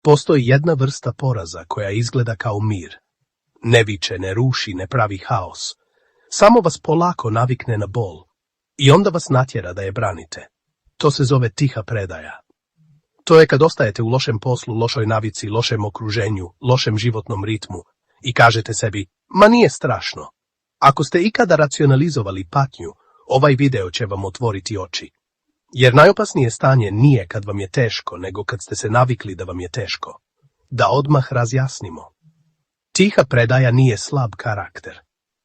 Postoji jedna vrsta poraza koja izgleda kao mir. Ne viče, ne ruši, ne pravi haos. Samo vas polako navikne na bol. I onda vas natjera da je branite. To se zove tiha predaja. To je kad ostajete u lošem poslu, lošoj navici, lošem okruženju, lošem životnom ritmu i kažete sebi, ma nije strašno. Ako ste ikada racionalizovali patnju, ovaj video će vam otvoriti oči. Jer najopasnije stanje nije kad vam je teško, nego kad ste se navikli da vam je teško. Da odmah razjasnimo. Tiha predaja nije slab karakter.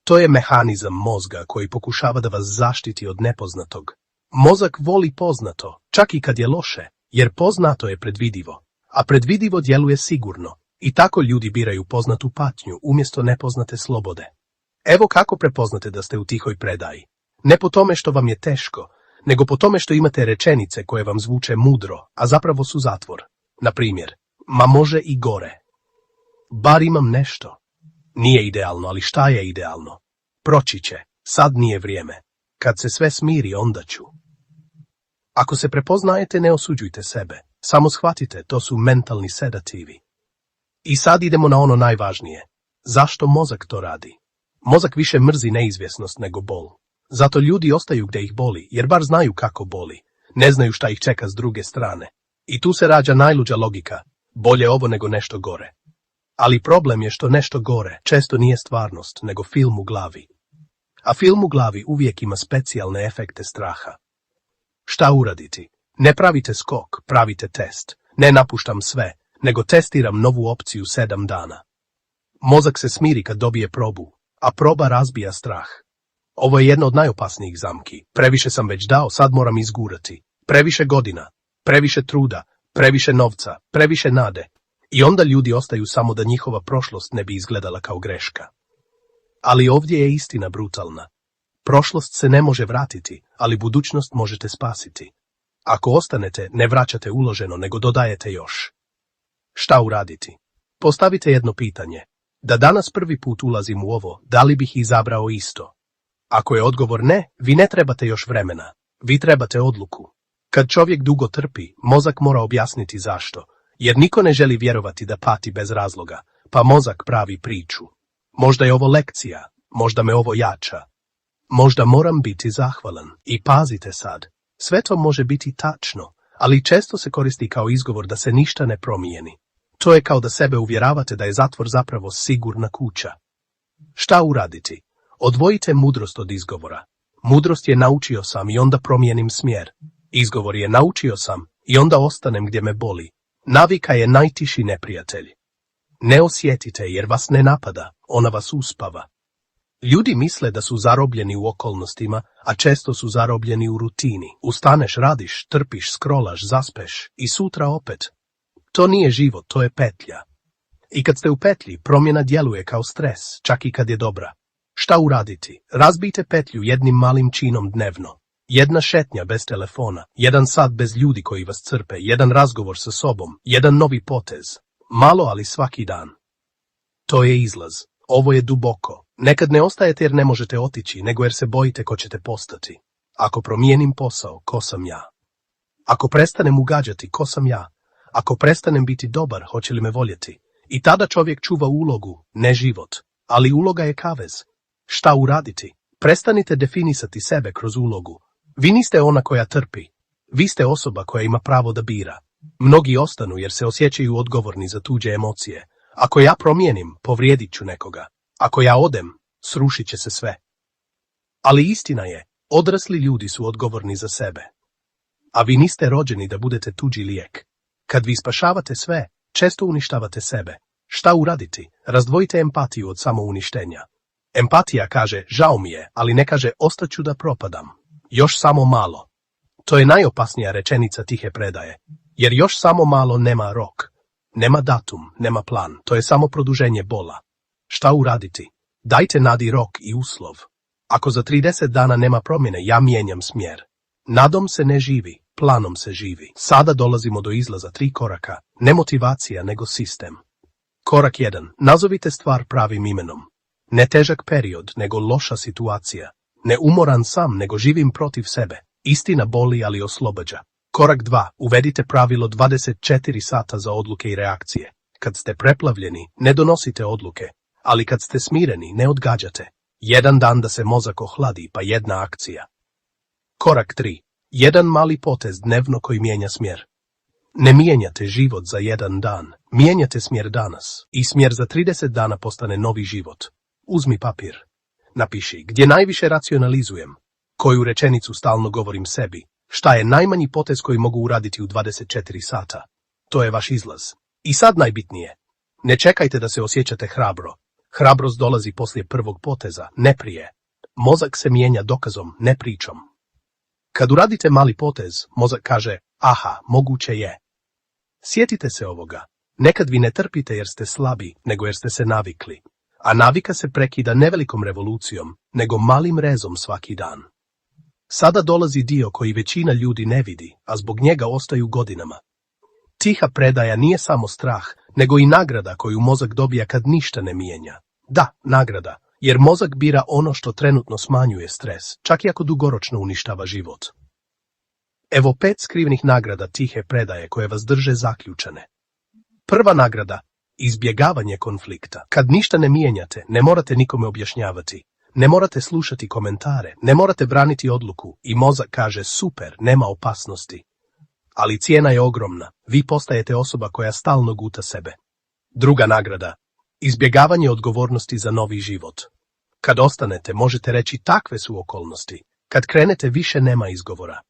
To je mehanizam mozga koji pokušava da vas zaštiti od nepoznatog. Mozak voli poznato, čak i kad je loše, jer poznato je predvidivo, a predvidivo djeluje sigurno. I tako ljudi biraju poznatu patnju umjesto nepoznate slobode. Evo kako prepoznate da ste u tihoj predaji. Ne po tome što vam je teško, nego po tome što imate rečenice koje vam zvuče mudro, a zapravo su zatvor. Na primjer, ma može i gore. Bar imam nešto. Nije idealno, ali šta je idealno? Proći će, sad nije vrijeme. Kad se sve smiri, onda ću. Ako se prepoznajete, ne osuđujte sebe. Samo shvatite, to su mentalni sedativi. I sad idemo na ono najvažnije. Zašto mozak to radi? Mozak više mrzi neizvjesnost nego bol. Zato ljudi ostaju gdje ih boli, jer bar znaju kako boli. Ne znaju šta ih čeka s druge strane. I tu se rađa najluđa logika. Bolje ovo nego nešto gore. Ali problem je što nešto gore često nije stvarnost, nego film u glavi. A film u glavi uvijek ima specijalne efekte straha. Šta uraditi? Ne pravite skok, pravite test. Ne napuštam sve, nego testiram novu opciju 7 dana. Mozak se smiri kad dobije probu, a proba razbija strah. Ovo je jedna od najopasnijih zamki. Previše sam već dao, sad moram izgurati. Previše godina, previše truda, previše novca, previše nade. I onda ljudi ostaju samo da njihova prošlost ne bi izgledala kao greška. Ali ovdje je istina brutalna. Prošlost se ne može vratiti, ali budućnost možete spasiti. Ako ostanete, ne vraćate uloženo, nego dodajete još. Šta uraditi? Postavite jedno pitanje. Da danas prvi put ulazim u ovo, da li bih izabrao isto? Ako je odgovor ne, vi ne trebate još vremena. Vi trebate odluku. Kad čovjek dugo trpi, mozak mora objasniti zašto. Jer niko ne želi vjerovati da pati bez razloga, pa mozak pravi priču. Možda je ovo lekcija, možda me ovo jača. Možda moram biti zahvalan. I pazite sad, sve to može biti tačno, ali često se koristi kao izgovor da se ništa ne promijeni. To je kao da sebe uvjeravate da je zatvor zapravo sigurna kuća. Šta uraditi? Odvojite mudrost od izgovora. Mudrost je naučio sam i onda promijenim smjer. Izgovor je naučio sam i onda ostanem gdje me boli. Navika je najtiši neprijatelj. Ne osjetite jer vas ne napada, ona vas uspava. Ljudi misle da su zarobljeni u okolnostima, a često su zarobljeni u rutini. Ustaneš, radiš, trpiš, scrollaš, zaspeš i sutra opet. To nije život, to je petlja. I kad ste u petlji, promjena djeluje kao stres, čak i kad je dobra. Šta uraditi? Razbijte petlju jednim malim činom dnevno. Jedna šetnja bez telefona, jedan sat bez ljudi koji vas crpe, jedan razgovor sa sobom, jedan novi potez. Malo, ali svaki dan. To je izlaz. Ovo je duboko. Nekad ne ostajete jer ne možete otići, nego jer se bojite ko ćete postati. Ako promijenim posao, ko sam ja? Ako prestanem ugađati, ko sam ja? Ako prestanem biti dobar, hoće li me voljeti? I tada čovjek čuva ulogu, ne život. Ali uloga je kavez. Šta uraditi? Prestanite definisati sebe kroz ulogu. Vi niste ona koja trpi. Vi ste osoba koja ima pravo da bira. Mnogi ostanu jer se osjećaju odgovorni za tuđe emocije. Ako ja promijenim, povrijedit ću nekoga. Ako ja odem, srušit će se sve. Ali istina je, odrasli ljudi su odgovorni za sebe. A vi niste rođeni da budete tuđi lijek. Kad vi spašavate sve, često uništavate sebe. Šta uraditi? Razdvojite empatiju od samouništenja. Empatija kaže, žao mi je, ali ne kaže, ostaću da propadam. Još samo malo. To je najopasnija rečenica tihe predaje. Jer još samo malo nema rok. Nema datum, nema plan, to je samo produženje bola. Šta uraditi? Dajte nadi rok i uslov. Ako za 30 dana nema promjene, ja mijenjam smjer. Nadom se ne živi, planom se živi. Sada dolazimo do izlaza 3 koraka, ne motivacija nego sistem. Korak 1. Nazovite stvar pravim imenom. Ne težak period, nego loša situacija. Ne umoran sam, nego živim protiv sebe. Istina boli, ali oslobađa. Korak 2. Uvedite pravilo 24 sata za odluke i reakcije. Kad ste preplavljeni, ne donosite odluke, ali kad ste smireni, ne odgađate. Jedan dan da se mozak ohladi, pa jedna akcija. Korak 3. Jedan mali potez dnevno koji mijenja smjer. Ne mijenjate život za jedan dan, mijenjate smjer danas i smjer za 30 dana postane novi život. Uzmi papir. Napiši gdje najviše racionalizujem, koju rečenicu stalno govorim sebi, šta je najmanji potez koji mogu uraditi u 24 sata. To je vaš izlaz. I sad najbitnije. Ne čekajte da se osjećate hrabro. Hrabrost dolazi poslije prvog poteza, ne prije. Mozak se mijenja dokazom, ne pričom. Kad uradite mali potez, mozak kaže, aha, moguće je. Sjetite se ovoga. Nekad vi ne trpite jer ste slabi, nego jer ste se navikli. A navika se prekida ne velikom revolucijom, nego malim rezom svaki dan. Sada dolazi dio koji većina ljudi ne vidi, a zbog njega ostaju godinama. Tiha predaja nije samo strah, nego i nagrada koju mozak dobija kad ništa ne mijenja. Da, nagrada, jer mozak bira ono što trenutno smanjuje stres, čak i ako dugoročno uništava život. Evo 5 skrivenih nagrada tihe predaje koje vas drže zaključane. Prva nagrada, izbjegavanje konflikta. Kad ništa ne mijenjate, ne morate nikome objašnjavati, ne morate slušati komentare, ne morate braniti odluku i mozak kaže super, nema opasnosti. Ali cijena je ogromna, vi postajete osoba koja stalno guta sebe. Druga nagrada, izbjegavanje odgovornosti za novi život. Kad ostanete, možete reći takve su okolnosti, kad krenete više nema izgovora.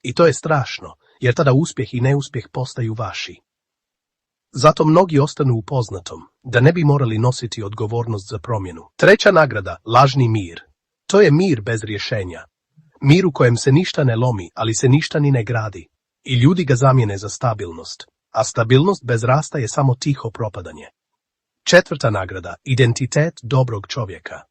I to je strašno, jer tada uspjeh i neuspjeh postaju vaši. Zato mnogi ostanu u poznatom, da ne bi morali nositi odgovornost za promjenu. Treća nagrada, lažni mir. To je mir bez rješenja. Mir u kojem se ništa ne lomi, ali se ništa ni ne gradi. I ljudi ga zamijene za stabilnost, a stabilnost bez rasta je samo tiho propadanje. Četvrta nagrada, identitet dobrog čovjeka.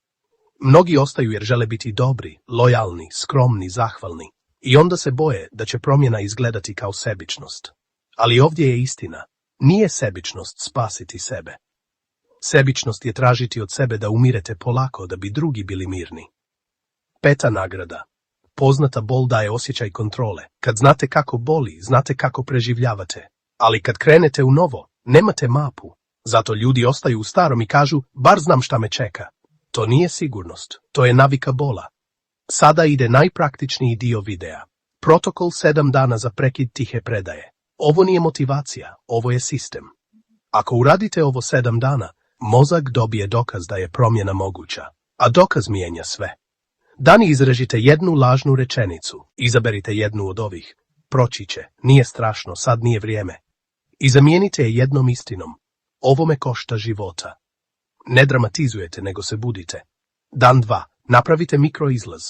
Mnogi ostaju jer žele biti dobri, lojalni, skromni, zahvalni. I onda se boje da će promjena izgledati kao sebičnost. Ali ovdje je istina. Nije sebičnost spasiti sebe. Sebičnost je tražiti od sebe da umirete polako da bi drugi bili mirni. Peta nagrada. Poznata bol daje osjećaj kontrole. Kad znate kako boli, znate kako preživljavate. Ali kad krenete u novo, nemate mapu. Zato ljudi ostaju u starom i kažu, bar znam šta me čeka. To nije sigurnost, to je navika bola. Sada ide najpraktičniji dio videa. Protokol 7 dana za prekid tihe predaje. Ovo nije motivacija, ovo je sistem. Ako uradite ovo 7 dana, mozak dobije dokaz da je promjena moguća, a dokaz mijenja sve. Dani izrežite jednu lažnu rečenicu, izaberite jednu od ovih. Proći će, nije strašno, sad nije vrijeme. I zamijenite je jednom istinom. Ovo me košta života. Ne dramatizujete, nego se budite. Dan 2. Napravite mikroizlaz.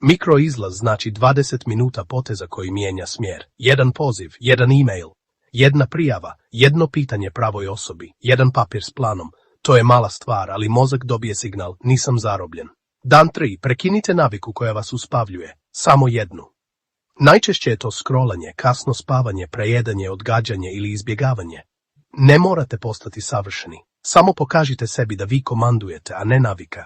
Mikroizlaz znači 20 minuta poteza koji mijenja smjer. Jedan poziv, jedan e-mail, jedna prijava, jedno pitanje pravoj osobi, jedan papir s planom. To je mala stvar, ali mozak dobije signal, nisam zarobljen. Dan 3. Prekinite naviku koja vas uspavljuje. Samo jednu. Najčešće je to scrollanje, kasno spavanje, prejedanje, odgađanje ili izbjegavanje. Ne morate postati savršeni. Samo pokažite sebi da vi komandujete, a ne navika.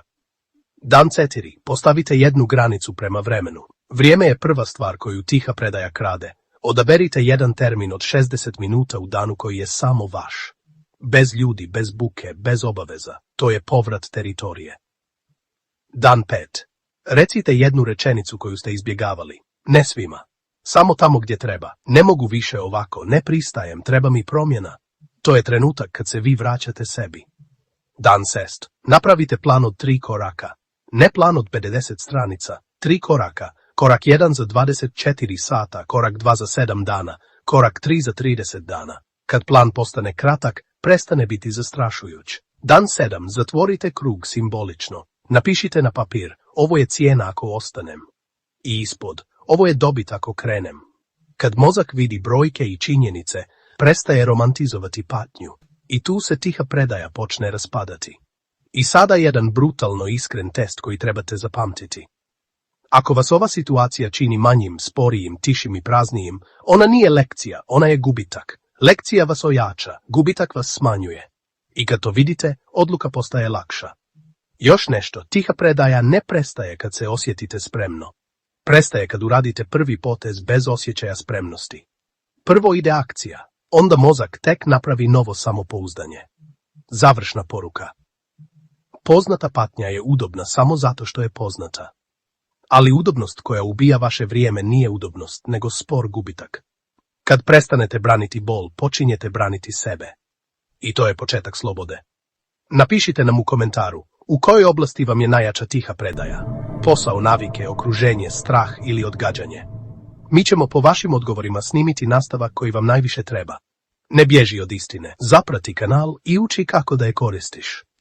Dan 4. Postavite jednu granicu prema vremenu. Vrijeme je prva stvar koju tiha predaja krade. Odaberite jedan termin od 60 minuta u danu koji je samo vaš. Bez ljudi, bez buke, bez obaveza. To je povrat teritorije. Dan 5. Recite jednu rečenicu koju ste izbjegavali. Ne svima. Samo tamo gdje treba. Ne mogu više ovako, ne pristajem, treba mi promjena. To je trenutak kad se vi vraćate sebi. Dan 6. Napravite plan od 3 koraka. Ne plan od 50 stranica. 3 koraka. Korak 1 za 24 sata, korak 2 za 7 dana, korak 3 za 30 dana. Kad plan postane kratak, prestane biti zastrašujuć. Dan 7. Zatvorite krug simbolično. Napišite na papir, ovo je cijena ako ostanem. I ispod, ovo je dobit ako krenem. Kad mozak vidi brojke i činjenice, prestaje romantizovati patnju. I tu se tiha predaja počne raspadati. I sada jedan brutalno iskren test koji trebate zapamtiti. Ako vas ova situacija čini manjim, sporijim, tišim i praznijim, ona nije lekcija, ona je gubitak. Lekcija vas ojača, gubitak vas smanjuje. I kad to vidite, odluka postaje lakša. Još nešto, tiha predaja ne prestaje kad se osjetite spremno. Prestaje kad uradite prvi potez bez osjećaja spremnosti. Prvo ide akcija, onda mozak tek napravi novo samopouzdanje. Završna poruka. Poznata patnja je udobna samo zato što je poznata. Ali udobnost koja ubija vaše vrijeme nije udobnost, nego spor gubitak. Kad prestanete braniti bol, počinjete braniti sebe. I to je početak slobode. Napišite nam u komentaru, u kojoj oblasti vam je najjača tiha predaja. Posao, navike, okruženje, strah ili odgađanje. Mi ćemo po vašim odgovorima snimiti nastavak koji vam najviše treba. Ne bježi od istine, zaprati kanal i uči kako da je koristiš.